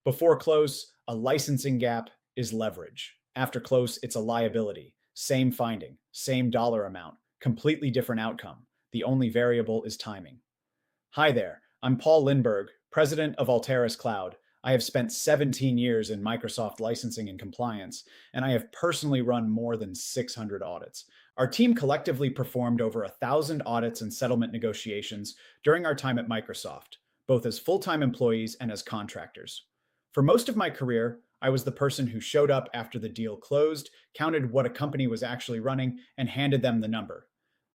Before close, a licensing gap is leverage. After close, it's a liability. Same finding, same dollar amount, completely different outcome. The only variable is timing. Hi there, I'm Paul Lindberg, president of Altaris Cloud. I have spent 17 years in Microsoft licensing and compliance, and I have personally run more than 600 audits. Our team collectively performed over 1,000 audits and settlement negotiations during our time at Microsoft, both as full-time employees and as contractors. For most of my career, I was the person who showed up after the deal closed, counted what a company was actually running, and handed them the number.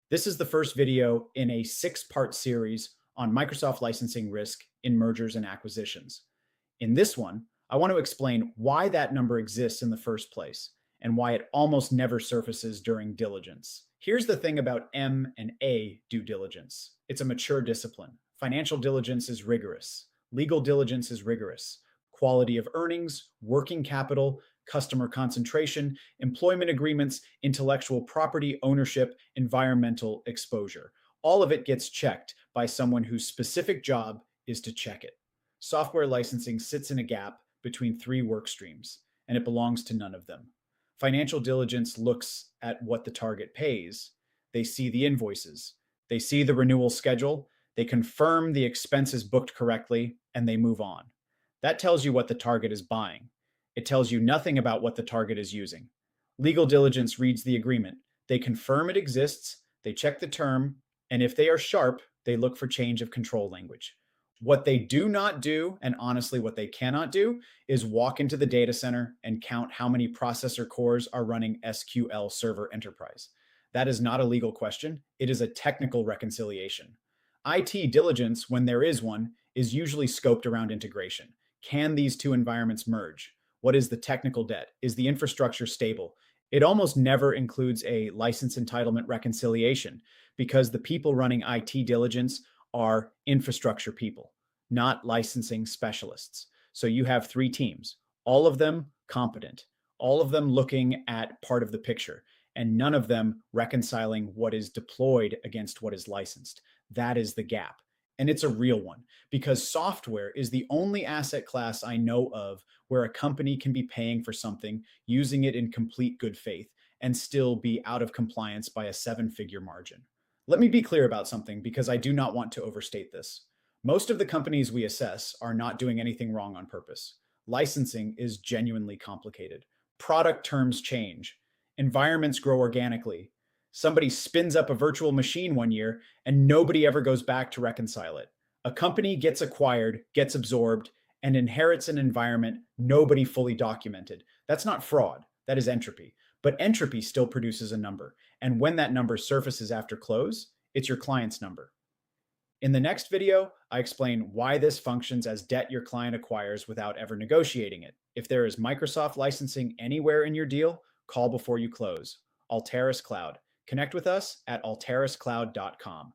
This is the first video in a 6-part series on Microsoft licensing risk in mergers and acquisitions. In this one, I want to explain why that number exists in the first place and why it almost never surfaces during diligence. Here's the thing about M and A due diligence. It's a mature discipline. Financial diligence is rigorous. Legal diligence is rigorous. Quality of earnings, working capital, customer concentration, employment agreements, intellectual property ownership, environmental exposure. All of it gets checked by someone whose specific job is to check it. Software licensing sits in a gap between 3 work streams, and it belongs to none of them. Financial diligence looks at what the target pays. They see the invoices. They see the renewal schedule. They confirm the expenses booked correctly, and they move on. That tells you what the target is buying. It tells you nothing about what the target is using. Legal diligence reads the agreement. They confirm it exists, they check the term, and if they are sharp, they look for change of control language. What they do not do, and honestly what they cannot do, is walk into the data center and count how many processor cores are running SQL Server Enterprise. That is not a legal question. It is a technical reconciliation. IT diligence, when there is one, is usually scoped around integration. Can these 2 environments merge? What is the technical debt? Is the infrastructure stable? It almost never includes a license entitlement reconciliation because the people running IT diligence are infrastructure people, not licensing specialists. So you have 3 teams, all of them competent, all of them looking at part of the picture, and none of them reconciling what is deployed against what is licensed. That is the gap. And it's a real one because software is the only asset class I know of where a company can be paying for something, using it in complete good faith, and still be out of compliance by a 7-figure margin. Let me be clear about something because I do not want to overstate this. Most of the companies we assess are not doing anything wrong on purpose. Licensing is genuinely complicated. Product terms change. Environments grow organically. Somebody spins up a virtual machine one year and nobody ever goes back to reconcile it. A company gets acquired, gets absorbed, and inherits an environment nobody fully documented. That's not fraud, that is entropy. But entropy still produces a number. And when that number surfaces after close, it's your client's number. In the next video, I explain why this functions as debt your client acquires without ever negotiating it. If there is Microsoft licensing anywhere in your deal, call before you close. Altaris Cloud. Connect with us at altariscloud.com.